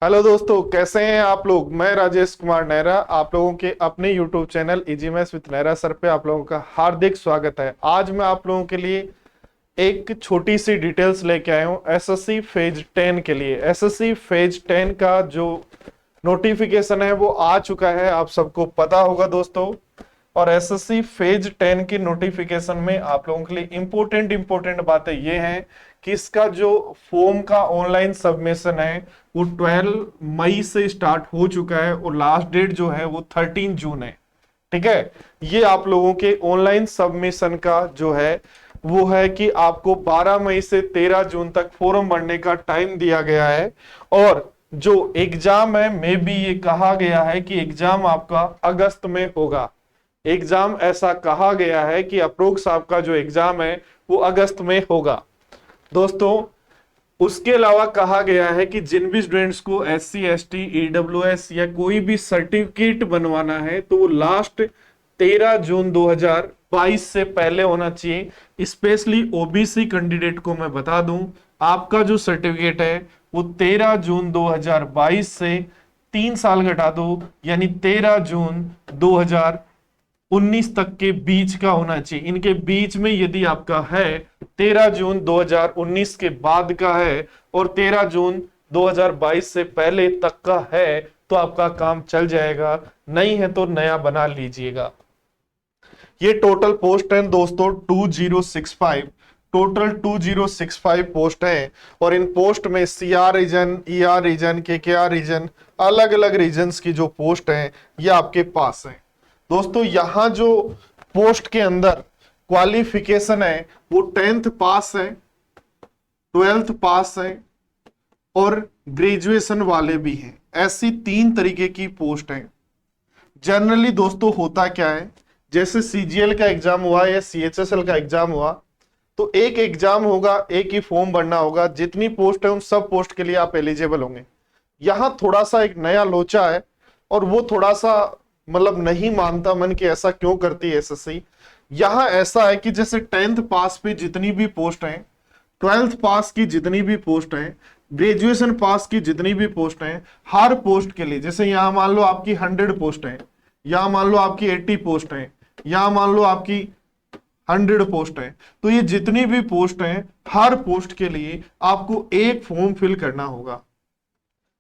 Hello दोस्तों, कैसे हैं आप लोग। मैं राजेश कुमार नेहरा आप लोगों के अपने YouTube channel easy maths with Nehra sir पे आप लोगों का हार्दिक स्वागत है। आज मैं आप लोगों के लिए एक छोटी सी डिटेल्स लेके आया हूँ एसएससी फेज 10 के लिए। एसएससी फेज 10 का जो नोटिफिकेशन है वो आ चुका है, आप सबको पता होगा दोस्तों। और एसएससी फेज 10 की नोटिफिकेशन में आप लोगों के लिए इंपॉर्टेंट बातें ये हैं कि इसका जो फॉर्म का ऑनलाइन सबमिशन है वो 12 मई से स्टार्ट हो चुका है और लास्ट डेट जो है वो 13 जून है। ठीक है, ये आप लोगों के ऑनलाइन सबमिशन का जो है वो है कि आपको 12 मई से 13 जून तक फॉर्म भरने का टाइम दिया गया है। और जो एग्जाम है में भी ये कहा गया है कि एग्जाम आपका अगस्त में होगा। एग्जाम ऐसा कहा गया है कि अप्रोक्स आपका जो एग्जाम है वो अगस्त में होगा दोस्तों। उसके अलावा कहा गया है कि जिन भी स्टूडेंट्स को SC ST EWS या कोई भी सर्टिफिकेट बनवाना है तो वो लास्ट 13 जून 2022 से पहले होना चाहिए। स्पेशली OBC कैंडिडेट को मैं बता दूं, आपका जो सर्टिफिकेट है वो 13 जून 2022 से 3 साल घटा दो, यानी 13 जून 2019 तक के बीच का होना चाहिए। इनके बीच में यदि आपका है 13 जून 2019 के बाद का है और 13 जून 2022 से पहले तक का है तो आपका काम चल जाएगा, नहीं है तो नया बना लीजिएगा। ये टोटल पोस्ट है दोस्तों 2065, टोटल 2065 पोस्ट है। और इन पोस्ट में CR region, ER region, KKR region, अलग अलग रीजन्स की जो पोस्ट है ये आपके पास है दोस्तों। यहां जो पोस्ट के अंदर क्वालिफिकेशन है वो 10th पास है, 12th पास है और ग्रेजुएशन वाले भी हैं। ऐसी 3 तरीके की पोस्ट है। जनरली दोस्तों होता क्या है, जैसे CGL का एग्जाम हुआ या CHSL का एग्जाम हुआ तो एक एग्जाम होगा, एक ही फॉर्म भरना होगा। जितनी पोस्ट है उन सब पोस्ट के लिए आप एलिजिबल होंगे। यहां थोड़ा सा एक नया लोचा है और वो थोड़ा सा मतलब नहीं मानता मन कि ऐसा क्यों करती है एसएससी। यहां ऐसा है कि जैसे 10th पास पे जितनी भी पोस्ट हैं, 12th पास की जितनी भी पोस्ट हैं, ग्रेजुएशन पास की जितनी भी पोस्ट हैं, हर पोस्ट के लिए जैसे यहां मान लो आपकी 100 पोस्ट है, यहां मान लो आपकी 80 पोस्ट है, यहां मान लो आपकी 100 पोस्ट है, तो ये जितनी भी पोस्ट हैं हर पोस्ट के लिए आपको एक फॉर्म फिल करना होगा।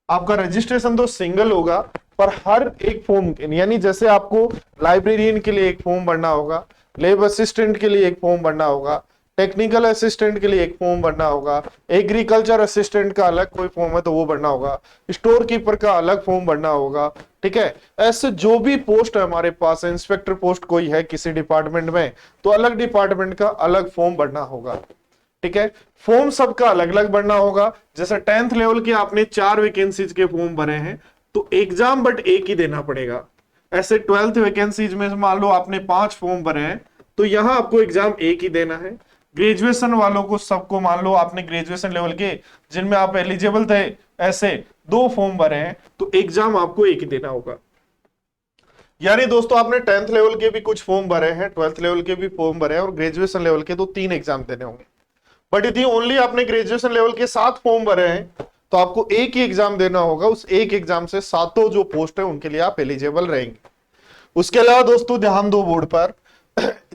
आपका रजिस्ट्रेशन तो सिंगल होगा पर हर एक फॉर्म यानी जैसे आपको लाइब्रेरियन के लिए एक फॉर्म भरना होगा, लैब असिस्टेंट के लिए एक फॉर्म भरना होगा, टेक्निकल असिस्टेंट के लिए एक फॉर्म भरना होगा, एग्रीकल्चर असिस्टेंट का अलग कोई फॉर्म है तो वो भरना होगा, स्टोर कीपर का अलग फॉर्म भरना होगा। ठीक है, ऐसे जो भी पोस्ट है हमारे पास, इंस्पेक्टर पोस्ट कोई है किसी डिपार्टमेंट में तो अलग डिपार्टमेंट का अलग फॉर्म भरना होगा। ठीक है, फॉर्म सबका अलग अलग भरना होगा। जैसे 10th लेवल के आपने 4 वैकेंसीज के फॉर्म भरे हैं तो एग्जाम बट एक ही देना पड़ेगा। ऐसे 12th वैकेंसीज में मान लो आपने 5 फॉर्म भरे हैं तो यहां आपको एग्जाम एक ही देना है। ग्रेजुएशन वालों को सबको मान लो आपने ग्रेजुएशन लेवल के जिनमें आप एलिजिबल थे ऐसे 2 फॉर्म भरे हैं तो एग्जाम आपको एक ही देना होगा। यानी दोस्तों आपने 10th लेवल के भी कुछ फॉर्म भरे हैं, 12th लेवल के भी फॉर्म भरे हैं और ग्रेजुएशन लेवल के तो 3 एग्जाम देने होंगे। बट यदि ओनली आपने ग्रेजुएशन लेवल के 7 फॉर्म भरे हैं तो आपको एक ही एग्जाम देना होगा। उस एक एग्जाम से सातों जो पोस्ट है उनके लिए आप एलिजिबल रहेंगे। उसके अलावा दोस्तों ध्यान दो बोर्ड पर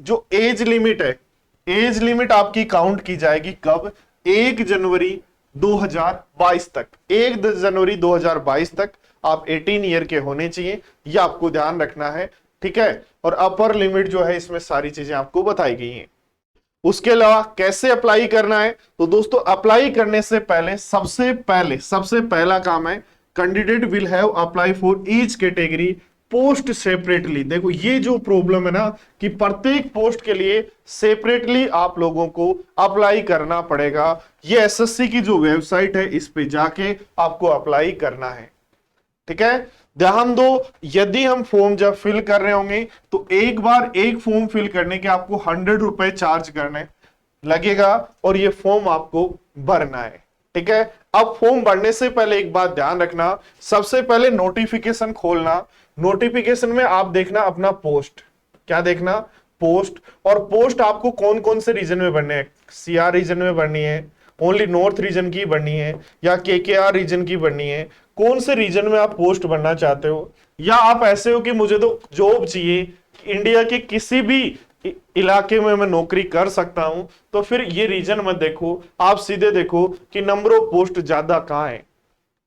जो एज लिमिट है, एज लिमिट आपकी काउंट की जाएगी कब, 1 जनवरी 2022 तक। 1 जनवरी 2022 तक आप 18 ईयर के होने चाहिए, यह आपको ध्यान रखना है। ठीक है, और अपर लिमिट जो है इसमें सारी चीजें आपको बताई गई हैं। उसके अलावा कैसे अप्लाई करना है तो दोस्तों अप्लाई करने से पहले सबसे पहला काम है candidate will have apply for each category post separately. देखो ये जो प्रॉब्लम है ना कि प्रत्येक पोस्ट के लिए सेपरेटली आप लोगों को अप्लाई करना पड़ेगा। ये एसएससी की जो वेबसाइट है इस पे जाके आपको अप्लाई करना है। ठीक है, ध्यान दो, यदि हम फॉर्म जब फिल कर रहे होंगे तो एक बार एक फॉर्म फिल करने के आपको 100 रुपए चार्ज करने लगेगा और ये फॉर्म आपको भरना है। ठीक है, अब फॉर्म भरने से पहले एक बात ध्यान रखना, सबसे पहले नोटिफिकेशन खोलना। नोटिफिकेशन में आप देखना अपना पोस्ट, क्या देखना, पोस्ट। और पोस्ट आपको कौन कौन से रीजन में भरने हैं, CR रीजन में भरनी है, ओनली नॉर्थ रीजन की बननी है या केकेआर रीजन की बननी है, कौन से रीजन में आप पोस्ट बनना चाहते हो, या आप ऐसे हो कि मुझे तो जॉब चाहिए, इंडिया के किसी भी इलाके में मैं नौकरी कर सकता हूं, तो फिर ये रीजन मत देखो, आप सीधे देखो कि नंबर ऑफ पोस्ट ज्यादा कहां है।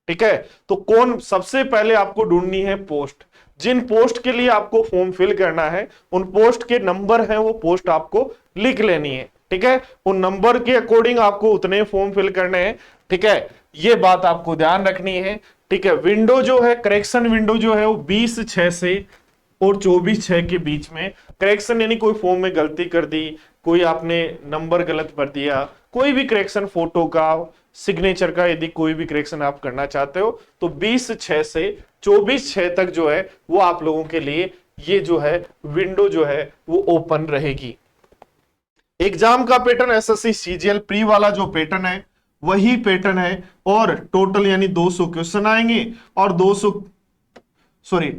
ठीक है, तो कौन सबसे पहले आपको ढूंढनी है पोस्ट, जिन पोस्ट के लिए आपको फॉर्म फिल करना है उन पोस्ट के नंबर हैं, वो पोस्ट आपको लिख लेनी है। ठीक है, उन नंबर के अकॉर्डिंग आपको उतने फॉर्म फिल करने हैं। ठीक है, ये बात आपको ध्यान रखनी है। ठीक है, विंडो जो है, करेक्शन विंडो जो है वो 20/6 से और 24/6 के बीच में करेक्शन, यानी कोई फॉर्म में गलती कर दी, कोई आपने नंबर गलत भर दिया, कोई भी करेक्शन, फोटो का, सिग्नेचर का, यदि कोई भी करेक्शन आप करना चाहते हो तो 20/6 से 24/6 तक जो है वो आप लोगों के लिए ये जो है विंडो जो है वो ओपन रहेगी। एग्जाम का पैटर्न एसएससी सीजीएल प्री वाला जो पैटर्न है वही पैटर्न है, और टोटल यानी 200 क्वेश्चन आएंगे और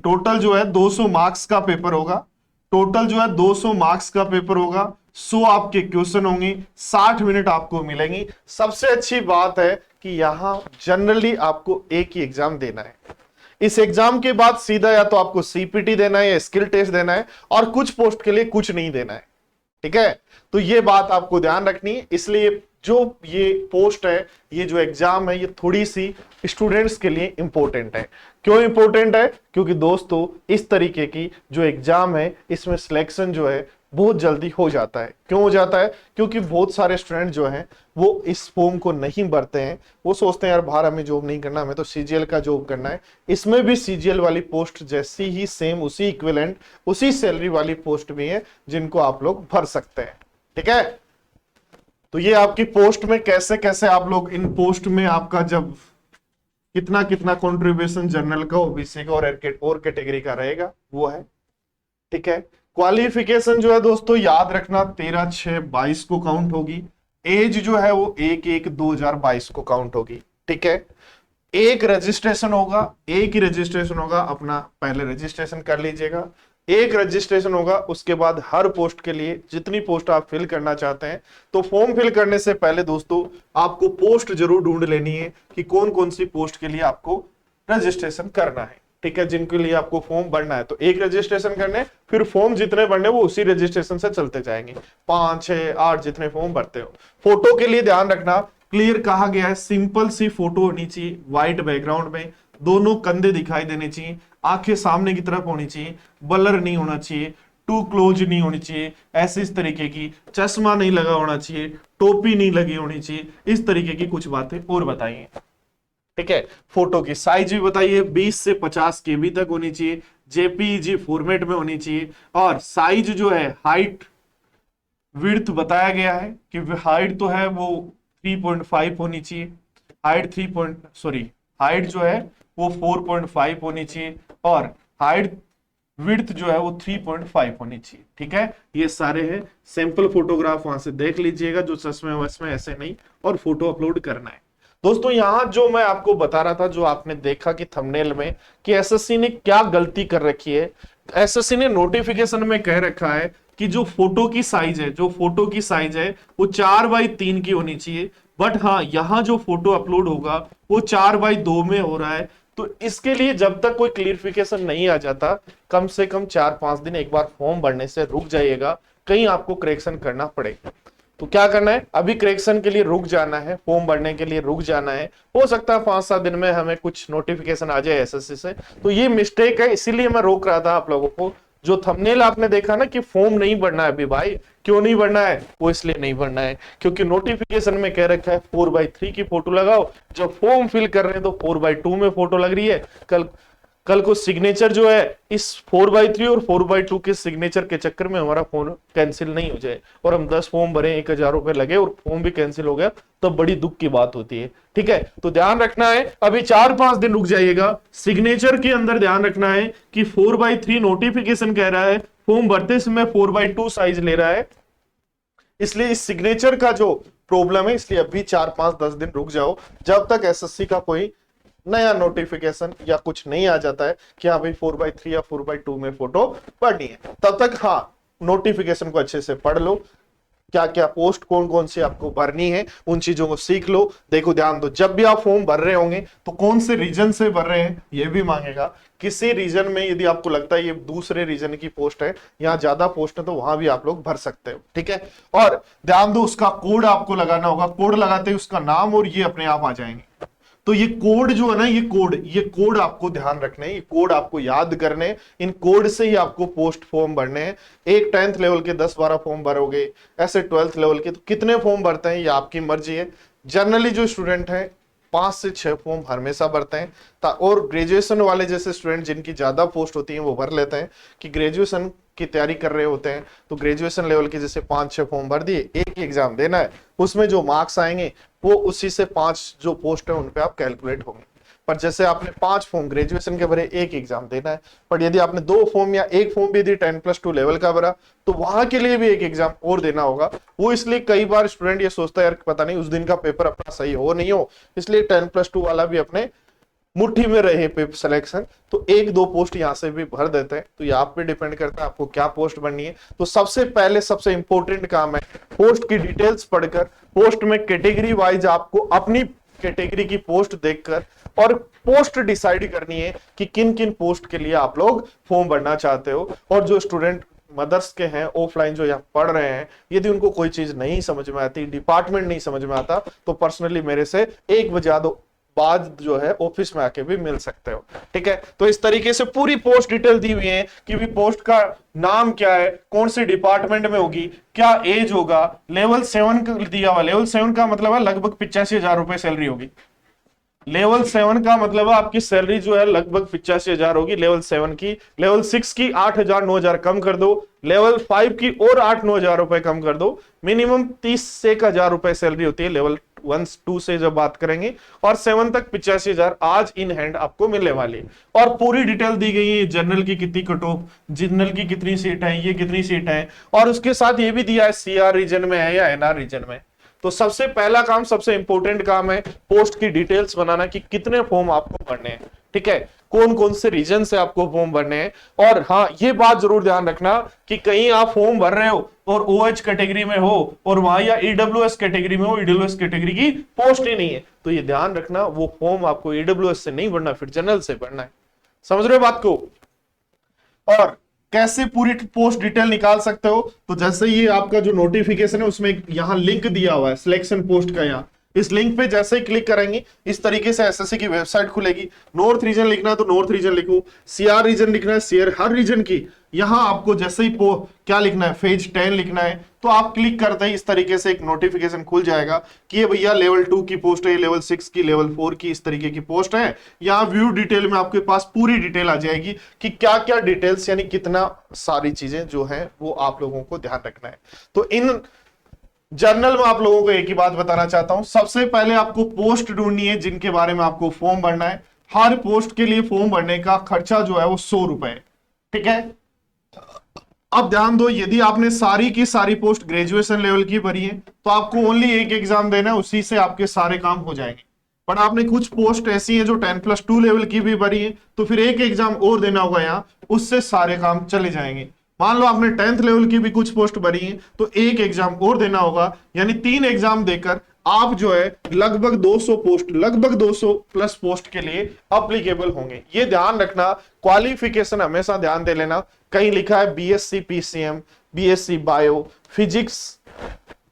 टोटल जो है 200 मार्क्स का पेपर होगा। टोटल जो है 200 मार्क्स का पेपर होगा, 100 आपके क्वेश्चन होंगे, 60 मिनट आपको मिलेंगी। सबसे अच्छी बात है कि यहां जनरली आपको एक ही एग्जाम देना है। इस एग्जाम के बाद सीधा या तो आपको सीपीटी देना है या स्किल टेस्ट देना है, और कुछ पोस्ट के लिए कुछ नहीं देना है। ठीक है, तो ये बात आपको ध्यान रखनी है। इसलिए जो ये पोस्ट है, ये जो एग्जाम है, ये थोड़ी सी स्टूडेंट्स के लिए इंपॉर्टेंट है। क्यों इंपॉर्टेंट है? क्योंकि दोस्तों इस तरीके की जो एग्जाम है इसमें सिलेक्शन जो है बहुत जल्दी हो जाता है। क्यों हो जाता है? क्योंकि बहुत सारे स्टूडेंट जो हैं वो इस फॉर्म को नहीं भरते हैं, वो सोचते हैं यार बाहर हमें जॉब नहीं करना, हमें तो सीजीएल का जॉब करना है। इसमें भी सीजीएल वाली पोस्ट जैसी ही सेम उसी इक्विवेलेंट उसी सैलरी वाली पोस्ट भी है जिनको आप लोग भर सकते हैं। ठीक है, तो ये आपकी पोस्ट में कैसे कैसे आप लोग इन पोस्ट में आपका जब कितना कितना कंट्रीब्यूशन जनरल का, ओबीसी का और कैटेगरी का रहेगा वो है। ठीक है, क्वालिफिकेशन जो है दोस्तों याद रखना 13/6/22 को काउंट होगी। एज जो है वो 1/1/2022 को काउंट होगी। ठीक है, एक रजिस्ट्रेशन होगा, एक ही रजिस्ट्रेशन होगा, अपना पहले रजिस्ट्रेशन कर लीजिएगा। एक रजिस्ट्रेशन होगा, उसके बाद हर पोस्ट के लिए जितनी पोस्ट आप फिल करना चाहते हैं, तो फॉर्म फिल करने से पहले दोस्तों आपको पोस्ट जरूर ढूंढ लेनी है कि कौन कौन सी पोस्ट के लिए आपको रजिस्ट्रेशन करना है। ठीक है, जिनके लिए आपको फॉर्म भरना है, तो एक रजिस्ट्रेशन करने, फिर फॉर्म जितने भरने वो उसी रजिस्ट्रेशन से चलते जाएंगे, 5, 6, 8 जितने फॉर्म भरते हो। फोटो के लिए ध्यान रखना, क्लियर कहा गया है, सिंपल सी फोटो होनी चाहिए, व्हाइट बैकग्राउंड में, दोनों कंधे दिखाई देने चाहिए, आंखें सामने की तरफ होनी चाहिए, ब्लर नहीं होना चाहिए, टू क्लोज नहीं होनी चाहिए, ऐसे इस तरीके की, चश्मा नहीं लगा होना चाहिए, टोपी नहीं लगी होनी चाहिए, इस तरीके की कुछ बातें और बताइए। ठीक है, फोटो की साइज भी बताइए, 20 से 50 केबी तक होनी चाहिए, जेपीईजी फॉर्मेट में होनी चाहिए, और साइज जो है, हाइट विड्थ बताया गया है कि हाइट तो है वो 3.5 होनी चाहिए, हाइट जो है वो 4.5 होनी चाहिए, और हाइट विड्थ जो है वो 3.5 होनी चाहिए। ठीक है, ये सारे हैं सैंपल फोटोग्राफ, वहां से देख लीजिएगा, जो चश्मे वश्मे ऐसे नहीं, और फोटो अपलोड करना है। दोस्तों यहां जो मैं आपको बता रहा था, जो आपने देखा कि थंबनेल में, कि एसएससी ने क्या गलती कर रखी है। एसएससी ने नोटिफिकेशन में कह रखा है कि जो फोटो की साइज है वो 4/3 की होनी चाहिए, बट हाँ यहाँ जो फोटो अपलोड होगा वो 4/2 में हो रहा है। तो इसके लिए जब तक कोई क्लियरिफिकेशन नहीं आ जाता, कम से कम 4-5 दिन एक बार फॉर्म भरने से रुक जाइएगा, कहीं आपको करेक्शन करना पड़ेगा। तो क्या करना है, अभी करेक्शन के लिए रुक जाना है, फॉर्म भरने के लिए रुक जाना है। हो सकता है 5-7 दिन में हमें कुछ नोटिफिकेशन आ जाए एसएससी से, तो ये मिस्टेक है, इसीलिए मैं रोक रहा था आप लोगों को। जो थंबनेल आपने देखा ना कि फॉर्म नहीं भरना है अभी, भाई क्यों नहीं भरना है? वो इसलिए नहीं भरना है क्योंकि नोटिफिकेशन में कह रखा है 4/3 की फोटो लगाओ, जब फॉर्म फिल कर रहे हैं तो 4/2 में फोटो लग रही है। कल को सिग्नेचर जो है इस 4/3 और 4/2 के सिग्नेचर के चक्कर में हमारा फोन कैंसिल नहीं हो जाए, और हम 10 फॉर्म भरे, 1000 रुपए लगे और फॉर्म भी कैंसिल हो गया, तो बड़ी दुख की बात होती है। ठीक है, तो ध्यान रखना है, अभी 4-5 दिन रुक जाइएगा। सिग्नेचर के अंदर ध्यान रखना है कि 4/3 नोटिफिकेशन कह रहा है, फॉर्म भरते समय 4/2 साइज ले रहा है, इसलिए इस सिग्नेचर का जो प्रॉब्लम है, इसलिए अभी 4-5-10 दिन रुक जाओ, जब तक एसएससी का कोई नया नोटिफिकेशन या कुछ नहीं आ जाता है कि हाँ भाई 4/3 या 4/2 में फोटो पढ़नी है। तब तक हाँ नोटिफिकेशन को अच्छे से पढ़ लो, क्या क्या पोस्ट कौन कौन सी आपको भरनी है, उन चीजों को सीख लो। देखो ध्यान दो, जब भी आप फॉर्म भर रहे होंगे तो कौन से रीजन से भर रहे हैं ये भी मांगेगा। किसी रीजन में यदि आपको लगता है ये दूसरे रीजन की पोस्ट है, यहाँ ज्यादा पोस्ट है, तो वहां भी आप लोग भर सकते हो, ठीक है। और ध्यान दो, उसका कोड आपको लगाना होगा, कोड लगाते ही उसका नाम और ये अपने आप आ जाएंगे। तो ये कोड जो है ना, ये कोड आपको ध्यान रखने हैं, ये कोड आपको याद करने हैं, इन कोड से ही आपको पोस्ट फॉर्म भरने हैं। एक 10th लेवल के 10-12 फॉर्म भरोगे, ऐसे 12th लेवल के तो कितने फॉर्म भरते हैं ये आपकी मर्जी है। जनरली जो स्टूडेंट है 5 से 6 फॉर्म हमेशा भरते हैं। और ग्रेजुएशन वाले जैसे स्टूडेंट जिनकी ज्यादा पोस्ट होती है वो भर लेते हैं कि ग्रेजुएशन की तैयारी कर रहे होते हैं, तो ग्रेजुएशन लेवल के जैसे 5-6 फॉर्म भर दिए, एक ही एग्जाम देना है, उसमें जो मार्क्स आएंगे वो उसी से 5 जो पोस्ट है उन पे आप कैलकुलेट होंगे। पर जैसे आपने 5 फॉर्म ग्रेजुएशन के भरे, एक एग्जाम देना है। पर यदि आपने 2 फॉर्म या 1 फॉर्म भी यदि 10+2 लेवल का भरा, तो वहां के लिए भी एक एग्जाम और देना होगा। वो इसलिए कई बार स्टूडेंट ये सोचता है यार पता नहीं उस दिन का पेपर अपना सही हो नहीं हो, इसलिए 10+2 वाला भी अपने मुट्ठी में रहे पेपर सिलेक्शन, तो 1-2 पोस्ट यहां से भी भर देते हैं। तो ये आप पे डिपेंड करता है आपको क्या पोस्ट बननी है। तो सबसे पहले सबसे इंपॉर्टेंट काम है पोस्ट की डिटेल्स पढ़कर, पोस्ट में कैटेगरी वाइज आपको अपनी कैटेगरी की पोस्ट देखकर और पोस्ट डिसाइड करनी है कि किन किन पोस्ट के लिए आप लोग फॉर्म भरना चाहते हो। और जो स्टूडेंट मदर्स के हैं ऑफलाइन जो यहाँ पढ़ रहे हैं, यदि उनको कोई चीज नहीं समझ में आती, डिपार्टमेंट नहीं समझ में आता, तो पर्सनली मेरे से 1 बजे बाद जो है ऑफिस में आके भी मिल सकते हो, ठीक है। तो इस तरीके से पूरी पोस्ट डिटेल दी हुई है कि भी पोस्ट का नाम क्या है, कौन से डिपार्टमेंट में होगी, क्या एज होगा, लेवल 7 दिया हुआ। लेवल 7 का मतलब है लगभग 85,000 रुपए सैलरी होगी। लेवल 7 का मतलब है आपकी सैलरी जो है लगभग 85,000 होगी लेवल 7 की। लेवल 6 की 8,000-9,000 कम कर दो, लेवल 5 की और 8-9,000 रुपए कम कर दो। मिनिमम 30 से 1,000 रुपए सैलरी होती है लेवल 1-2 से जब बात करेंगे, और 7 तक 85,000 आज इन हैंड आपको मिलने वाली है। और पूरी डिटेल दी गई है, जनरल की कितनी कट ऑफ, जनरल की कितनी सीट है, ये कितनी सीट है, और उसके साथ ये भी दिया है सीआर रीजन में है या एनआर रीजन में। तो सबसे पहला काम, सबसे इंपॉर्टेंट काम है पोस्ट की डिटेल्स बनाना कि कितने फॉर्म आपको भरने हैं, ठीक है, कौन कौन से रीजन से आपको फॉर्म भरने हैं। और हाँ, ये बात जरूर ध्यान रखना कि कहीं आप फॉर्म भर रहे हो और ओएच कैटेगरी में हो और वहां या ईडब्ल्यूएस कैटेगरी में हो, ईडब्ल्यूएस कैटेगरी की पोस्ट ही नहीं है, तो ये ध्यान रखना वो फॉर्म आपको ईडब्ल्यूएस से नहीं भरना, फिर जनरल से भरना है। समझ रहे हो बात को। और कैसे पूरी पोस्ट डिटेल निकाल सकते हो, तो जैसे ये आपका जो नोटिफिकेशन है उसमें यहाँ लिंक दिया हुआ है सिलेक्शन पोस्ट का, यहाँ इस लिंक पे जैसे ही क्लिक करेंगे इस तरीके से एसएससी की वेबसाइट खुलेगी। नॉर्थ रीजन लिखना है तो नॉर्थ रीजन लिखो, सीआर रीजन लिखना है सीआर, हर रीजन की यहां आपको जैसे ही क्या लिखना है फेज 10 लिखना है, तो आप क्लिक करते ही इस तरीके से एक नोटिफिकेशन खुल जाएगा कि ये भैया लेवल 2 की पोस्ट है, लेवल 6 की, लेवल 4 की, इस तरीके की पोस्ट है। यहाँ व्यू डिटेल में आपके पास पूरी डिटेल आ जाएगी कि क्या क्या डिटेल्स, यानी कितना सारी चीजें जो है वो आप लोगों को ध्यान रखना है। तो इन जर्नल में आप लोगों को एक ही बात बताना चाहता हूं, सबसे पहले आपको पोस्ट ढूंढनी है जिनके बारे में आपको फॉर्म भरना है। हर पोस्ट के लिए फॉर्म भरने का खर्चा जो है वो 100 रुपए, ठीक है। अब ध्यान दो, यदि आपने सारी की सारी पोस्ट ग्रेजुएशन लेवल की भरी है तो आपको ओनली एक एग्जाम देना है, उसी से आपके सारे काम हो जाएंगे। पर आपने कुछ पोस्ट ऐसी है जो 10+2 लेवल की भी भरी है, तो फिर एक एग्जाम और देना होगा यहाँ, उससे सारे काम चले जाएंगे। मान लो आपने 10th लेवल की भी कुछ पोस्ट भरी है तो एक एग्जाम और देना होगा, यानी 3 एग्जाम देकर आप जो है लगभग 200 पोस्ट, लगभग 200 प्लस पोस्ट के लिए अप्लीकेबल होंगे। ये ध्यान रखना, क्वालिफिकेशन हमेशा ध्यान दे लेना। कहीं लिखा है BSc PCM, BSc bio, physics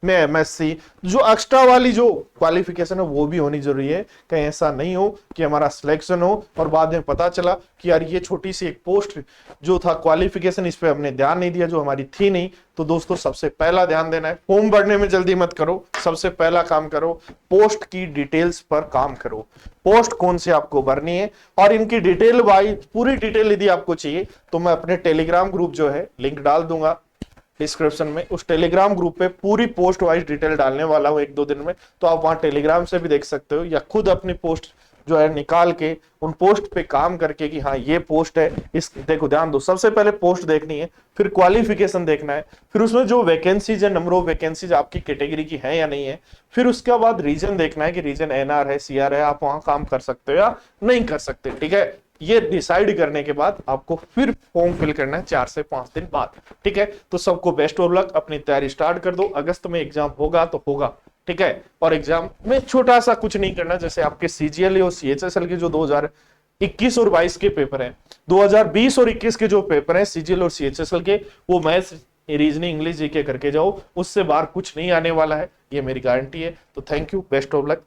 में एमएससी, जो एक्स्ट्रा वाली जो क्वालिफिकेशन है वो भी होनी जरूरी है। कहीं ऐसा नहीं हो कि हमारा सिलेक्शन हो और बाद में पता चला कि यार ये छोटी सी एक पोस्ट जो था क्वालिफिकेशन, इस पे हमने ध्यान नहीं दिया, जो हमारी थी नहीं। तो दोस्तों सबसे पहला ध्यान देना है, फॉर्म भरने में जल्दी मत करो, सबसे पहला काम करो पोस्ट की डिटेल्स पर काम करो। पोस्ट कौन सी आपको भरनी है और इनकी डिटेल वाइज पूरी डिटेल यदि आपको चाहिए तो मैं अपने टेलीग्राम ग्रुप जो है लिंक डाल दूंगा डिस्क्रिप्शन में। उस टेलीग्राम ग्रुप पे पूरी पोस्ट वाइज डिटेल डालने वाला हूं 1-2 दिन में, तो आप वहां टेलीग्राम से भी देख सकते हो या खुद अपनी पोस्ट जो है निकाल के उन पोस्ट पे काम करके कि हाँ ये पोस्ट है। इस देखो ध्यान दो, सबसे पहले पोस्ट देखनी है, फिर क्वालिफिकेशन देखना है, फिर उसमें जो वैकेंसीज है, नंबर ऑफ वैकेंसीज आपकी कैटेगरी की है या नहीं है, फिर उसके बाद रीजन देखना है कि रीजन एनआर है सीआर है, आप वहां काम कर सकते हो या नहीं कर सकते, ठीक है। ये डिसाइड करने के बाद आपको फिर फॉर्म फिल करना है 4 से 5 दिन बाद। ठीक है, तो सबको बेस्ट ऑफ लक, अपनी तैयारी स्टार्ट कर दो। अगस्त में एग्जाम होगा तो होगा। ठीक है, और एग्जाम में छोटा सा कुछ नहीं करना, जैसे आपके सीजीएल और सीएचएसएल के जो 2021 और 22 के पेपर हैं, 2020 और 21 के जो पेपर हैं सीजीएल और सीएचएसएल के, वो मैथ्स, रीजनिंग, इंग्लिश, जीके करके जाओ, उससे बाहर कुछ नहीं आने वाला है, ये मेरी गारंटी है। तो thank you, best of luck.